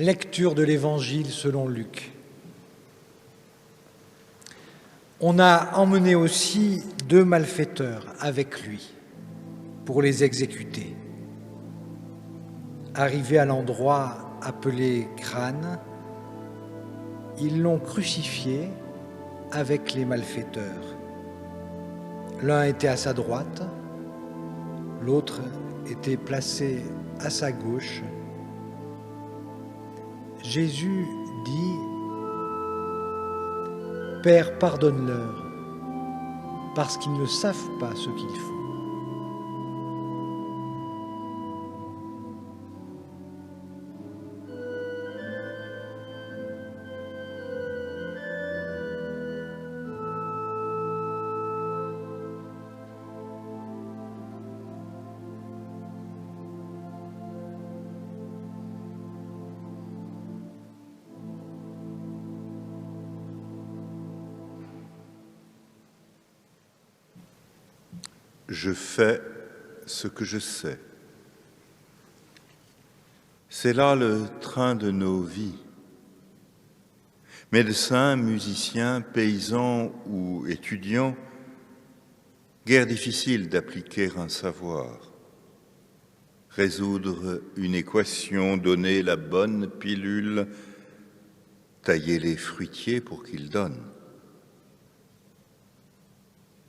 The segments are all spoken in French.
Lecture de l'Évangile selon Luc. On a emmené aussi 2 malfaiteurs avec lui pour les exécuter. Arrivés à l'endroit appelé Crâne, ils l'ont crucifié avec les malfaiteurs. L'un était à sa droite, l'autre était placé à sa gauche. Jésus dit « Père, pardonne-leur, parce qu'ils ne savent pas ce qu'ils font. » Je fais ce que je sais. C'est là le train de nos vies. Médecins, musiciens, paysans ou étudiants, guère difficile d'appliquer un savoir. Résoudre une équation, donner la bonne pilule, tailler les fruitiers pour qu'ils donnent.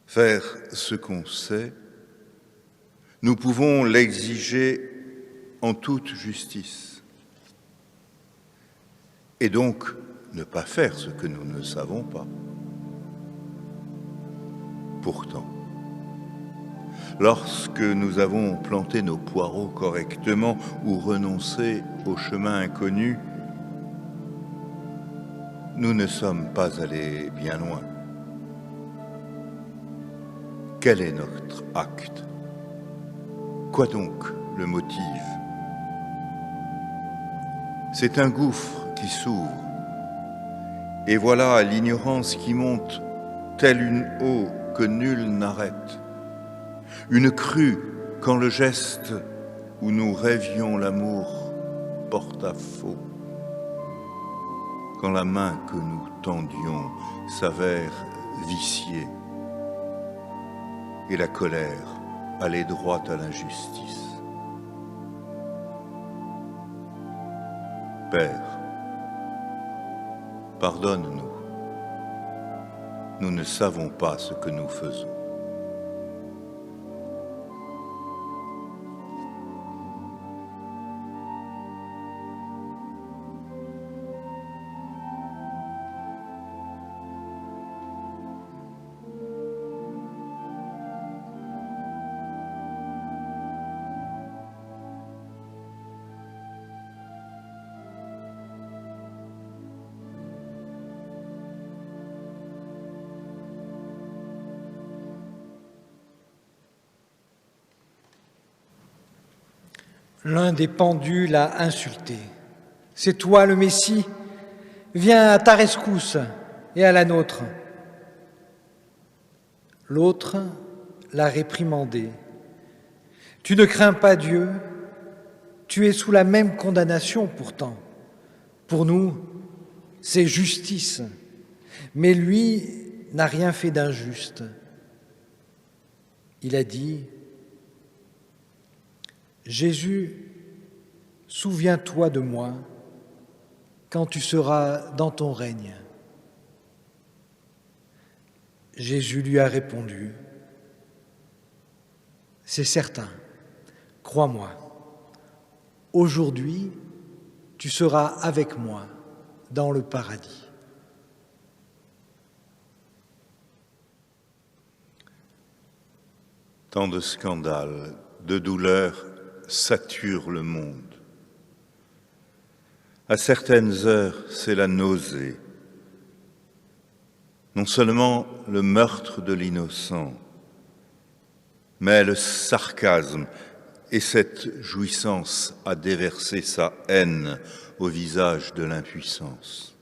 Faire ce qu'on sait, nous pouvons l'exiger en toute justice. Et donc, ne pas faire ce que nous ne savons pas. Pourtant, lorsque nous avons planté nos poireaux correctement ou renoncé au chemin inconnu, nous ne sommes pas allés bien loin. Quel est notre acte? Quoi donc le motive? C'est un gouffre qui s'ouvre, et voilà l'ignorance qui monte telle une eau que nul n'arrête, une crue quand le geste où nous rêvions l'amour porte à faux, quand la main que nous tendions s'avère viciée, et la colère allait droit à l'injustice. Père, pardonne-nous. Nous ne savons pas ce que nous faisons. L'un des pendus l'a insulté. « C'est toi le Messie, viens à ta rescousse et à la nôtre. » L'autre l'a réprimandé. « Tu ne crains pas Dieu, tu es sous la même condamnation pourtant. Pour nous, c'est justice, mais lui n'a rien fait d'injuste. » Il a dit « Jésus, souviens-toi de moi quand tu seras dans ton règne. » Jésus lui a répondu, « C'est certain, crois-moi, aujourd'hui tu seras avec moi dans le paradis. » Tant de scandales, de douleurs sature le monde. À certaines heures, c'est la nausée. Non seulement le meurtre de l'innocent, mais le sarcasme et cette jouissance à déverser sa haine au visage de l'impuissance.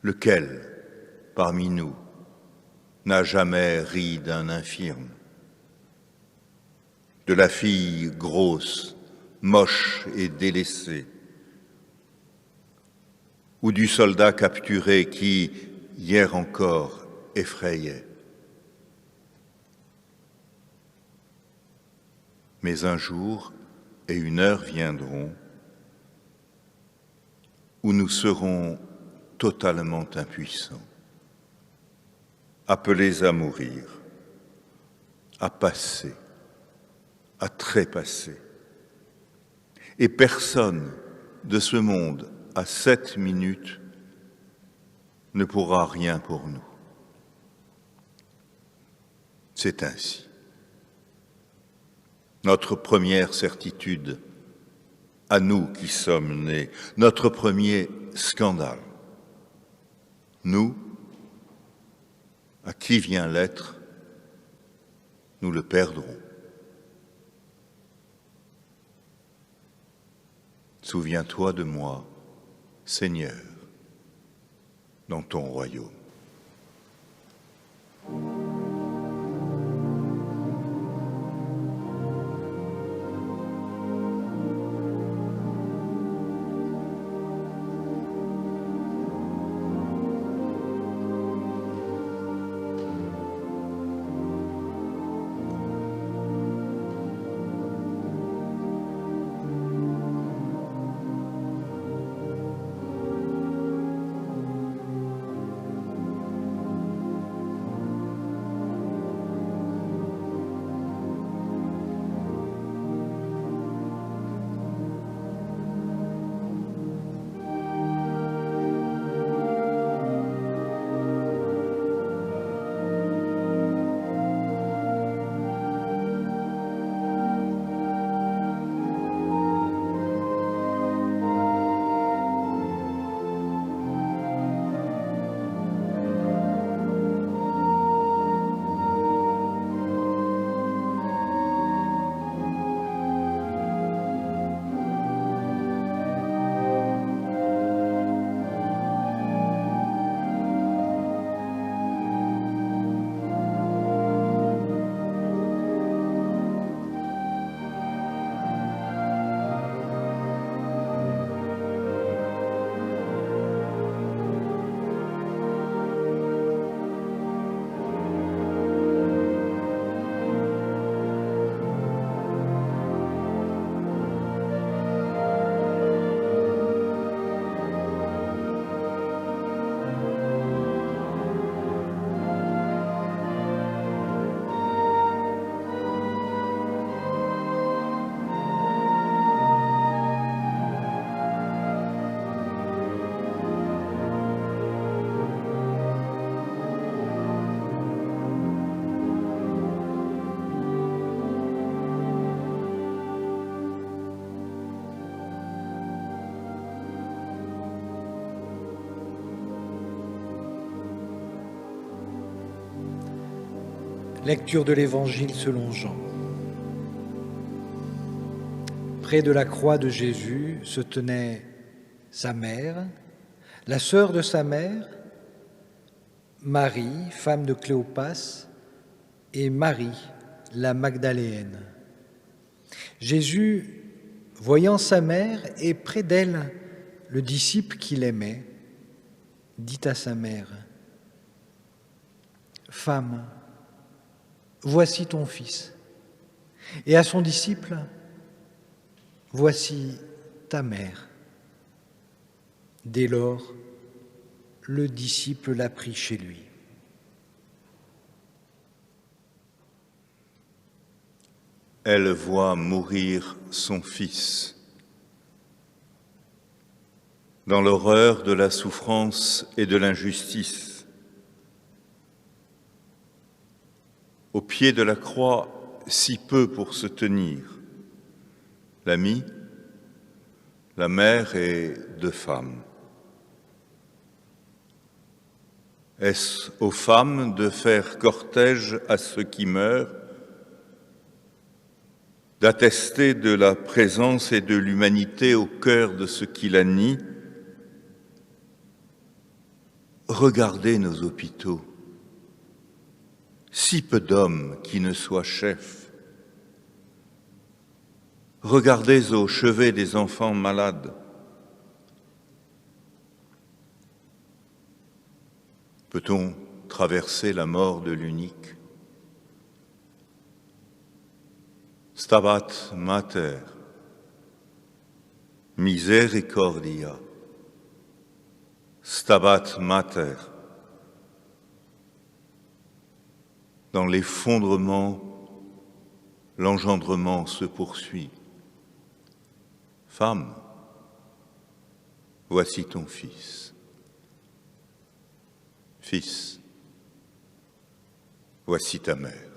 Lequel, parmi nous, n'a jamais ri d'un infirme, de la fille grosse moche et délaissé, ou du soldat capturé qui, hier encore, effrayait. Mais un jour et une heure viendront où nous serons totalement impuissants, appelés à mourir, à passer, à trépasser. Et personne de ce monde, à cette minute, ne pourra rien pour nous. C'est ainsi. Notre première certitude, à nous qui sommes nés, notre premier scandale. Nous, à qui vient l'être, nous le perdrons. Souviens-toi de moi, Seigneur, dans ton royaume. Lecture de l'Évangile selon Jean. Près de la croix de Jésus se tenait sa mère, la sœur de sa mère, Marie, femme de Cléopas, et Marie, la Magdaléenne. Jésus, voyant sa mère et près d'elle le disciple qu'il aimait, dit à sa mère, « Femme, voici ton fils. » Et à son disciple, « Voici ta mère. » Dès lors, le disciple l'a pris chez lui. Elle voit mourir son fils. Dans l'horreur de la souffrance et de l'injustice, au pied de la croix, si peu pour se tenir, l'ami, la mère et deux femmes. Est-ce aux femmes de faire cortège à ceux qui meurent, d'attester de la présence et de l'humanité au cœur de ceux qui la nient? Regardez nos hôpitaux. Si peu d'hommes qui ne soient chefs. Regardez au chevet des enfants malades. Peut-on traverser la mort de l'unique? Stabat Mater, misericordia. Stabat Mater. Dans l'effondrement, l'engendrement se poursuit. Femme, voici ton fils. Fils, voici ta mère.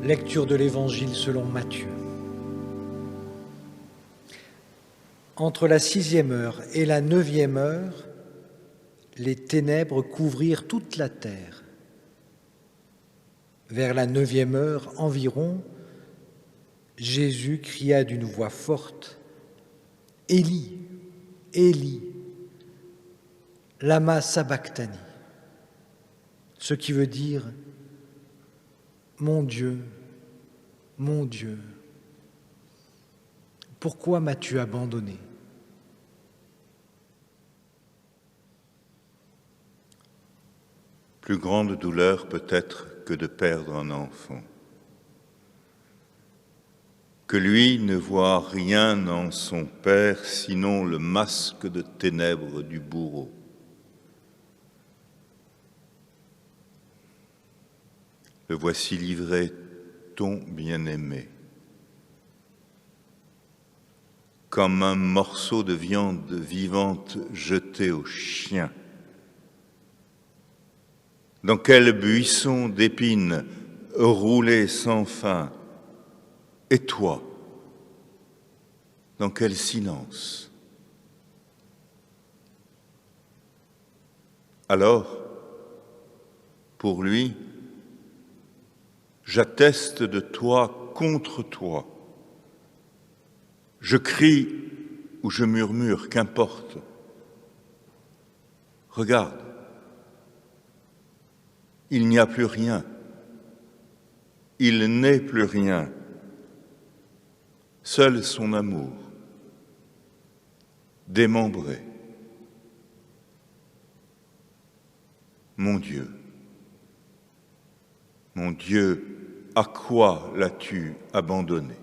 Lecture de l'Évangile selon Matthieu. Entre la 6e heure et la 9e heure, les ténèbres couvrirent toute la terre. Vers la 9e heure environ, Jésus cria d'une voix forte, « Élie, Élie, lama sabachthani », ce qui veut dire « Mon Dieu, pourquoi m'as-tu abandonné ?» Plus grande douleur peut-être que de perdre un enfant, que lui ne voit rien en son père sinon le masque de ténèbres du bourreau. Le voici livré, ton bien-aimé, comme un morceau de viande vivante jeté aux chiens. Dans quel buisson d'épines roulé sans fin, et toi, dans quel silence? Alors, pour lui, j'atteste de toi contre toi. Je crie ou je murmure, qu'importe. Regarde, il n'y a plus rien. Il n'est plus rien. Seul son amour, démembré. Mon Dieu, Mon Dieu, à quoi l'as-tu abandonné?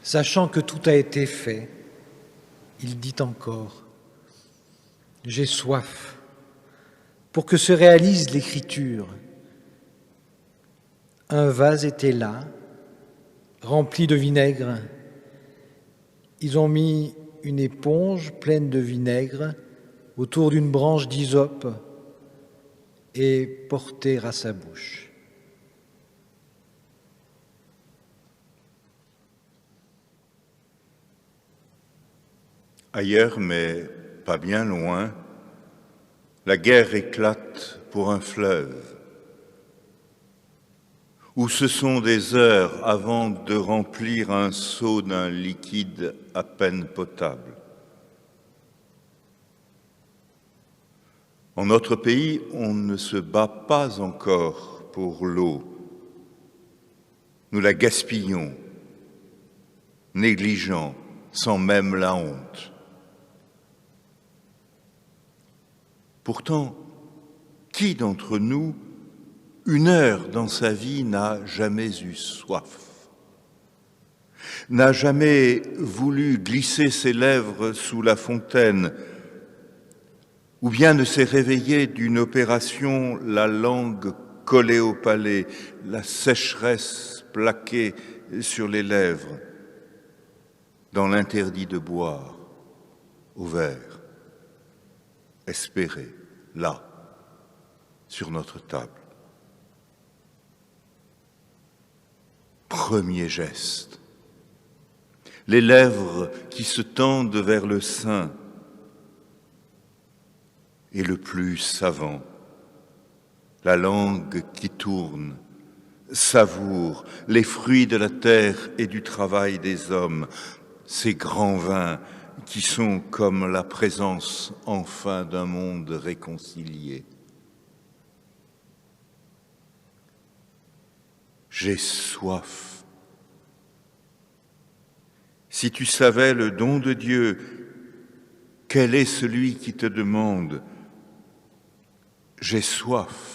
Sachant que tout a été fait, il dit encore « J'ai soif » pour que se réalise l'Écriture. Un vase était là, rempli de vinaigre. Ils ont mis une éponge pleine de vinaigre autour d'une branche d'hysope et portée à sa bouche. Ailleurs, mais pas bien loin, la guerre éclate pour un fleuve, où ce sont des heures avant de remplir un seau d'un liquide à peine potable. En notre pays, on ne se bat pas encore pour l'eau. Nous la gaspillons, négligeant, sans même la honte. Pourtant, qui d'entre nous, une heure dans sa vie, n'a jamais eu soif, n'a jamais voulu glisser ses lèvres sous la fontaine, ou bien ne s'est réveillé d'une opération, la langue collée au palais, la sécheresse plaquée sur les lèvres, dans l'interdit de boire, au verre, espérer, là, sur notre table. Premier geste, les lèvres qui se tendent vers le sein, et le plus savant, la langue qui tourne, savoure les fruits de la terre et du travail des hommes, ces grands vins qui sont comme la présence enfin d'un monde réconcilié. J'ai soif. Si tu savais le don de Dieu, quel est celui qui te demande « J'ai soif ».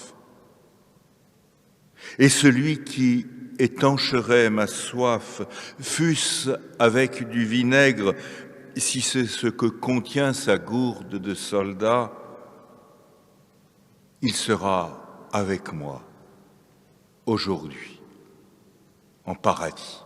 Et celui qui étancherait ma soif, fût-ce avec du vinaigre, si c'est ce que contient sa gourde de soldat, il sera avec moi aujourd'hui en paradis.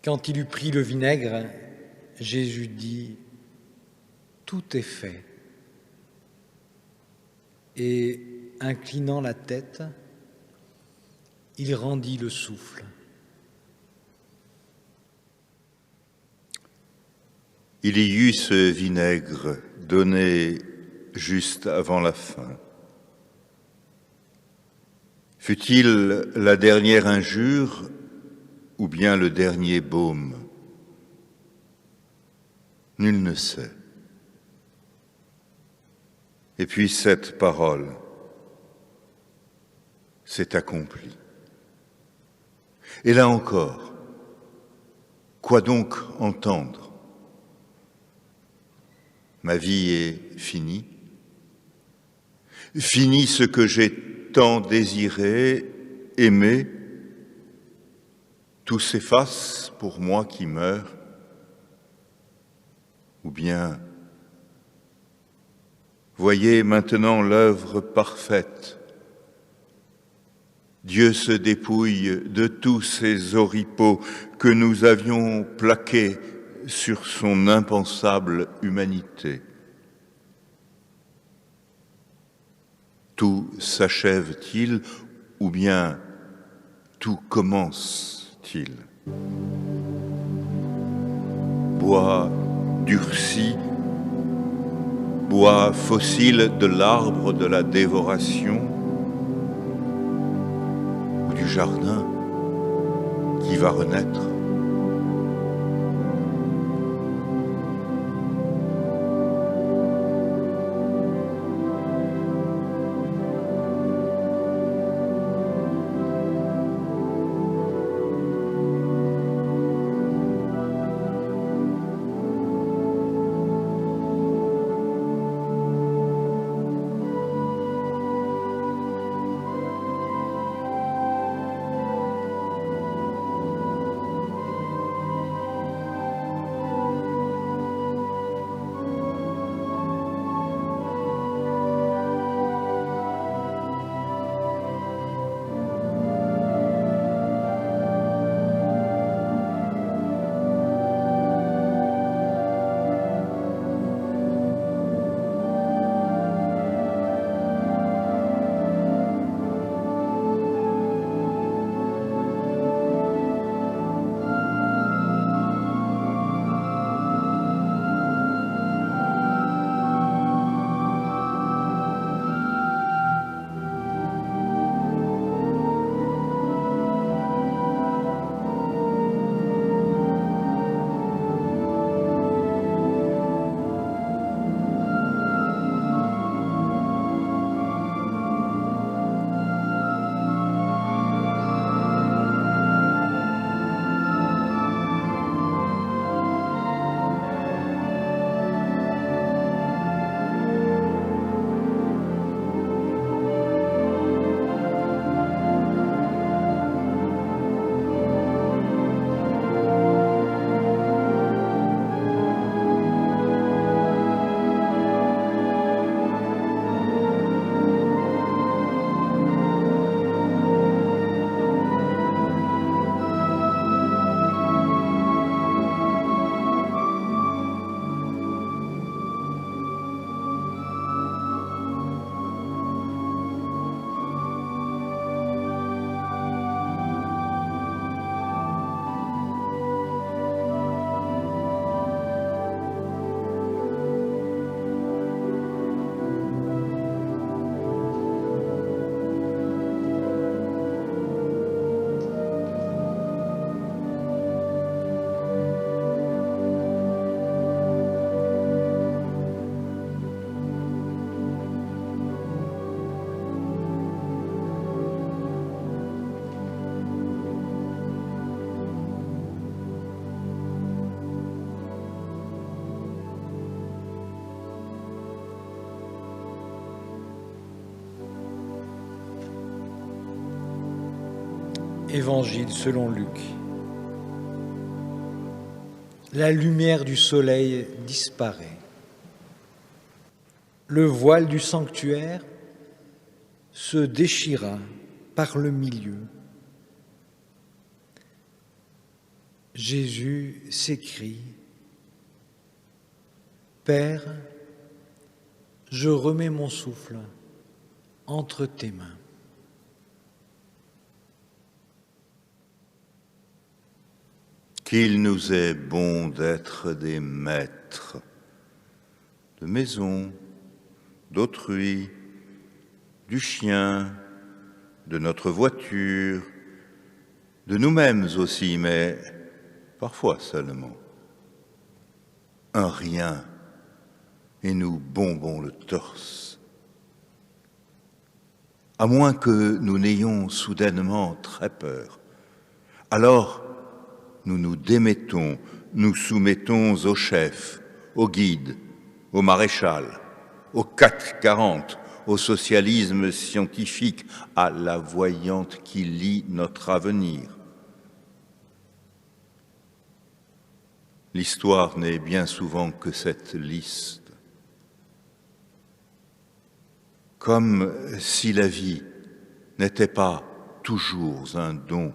Quand il eut pris le vinaigre, Jésus dit « Tout est fait ». Et, inclinant la tête, il rendit le souffle. Il y eut ce vinaigre donné juste avant la fin. Fut-il la dernière injure ou bien le dernier baume? Nul ne sait. Et puis cette parole s'est accomplie. Et là encore, quoi donc entendre? Ma vie est finie. Fini ce que j'ai tant désiré, aimé. Tout s'efface pour moi qui meurs. Ou bien, voyez maintenant l'œuvre parfaite. Dieu se dépouille de tous ces oripeaux que nous avions plaqués sur son impensable humanité. Tout s'achève-t-il ou bien tout commence-t-il? Bois durci, bois fossile de l'arbre de la dévoration ou du jardin qui va renaître? Évangile selon Luc. La lumière du soleil disparaît. Le voile du sanctuaire se déchira par le milieu. Jésus s'écrie, « Père, je remets mon souffle entre tes mains. » Qu'il nous est bon d'être des maîtres de maison, d'autrui, du chien, de notre voiture, de nous-mêmes aussi, mais parfois seulement. Un rien, et nous bombons le torse. À moins que nous n'ayons soudainement très peur, alors nous nous démettons, nous soumettons au chef, au guide, au maréchal, au 440, au socialisme scientifique, à la voyante qui lit notre avenir. L'histoire n'est bien souvent que cette liste. Comme si la vie n'était pas toujours un don.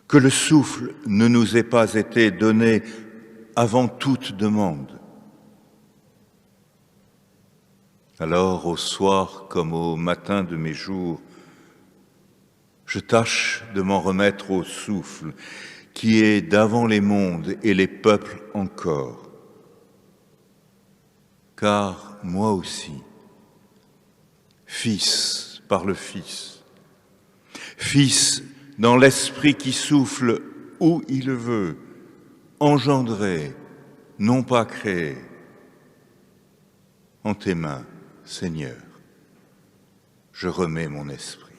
Que le souffle ne nous ait pas été donné avant toute demande. Alors, au soir comme au matin de mes jours, je tâche de m'en remettre au souffle qui est d'avant les mondes et les peuples encore. Car moi aussi, fils par le Fils, fils dans l'esprit qui souffle où il veut, engendré, non pas créé. En tes mains, Seigneur, je remets mon esprit.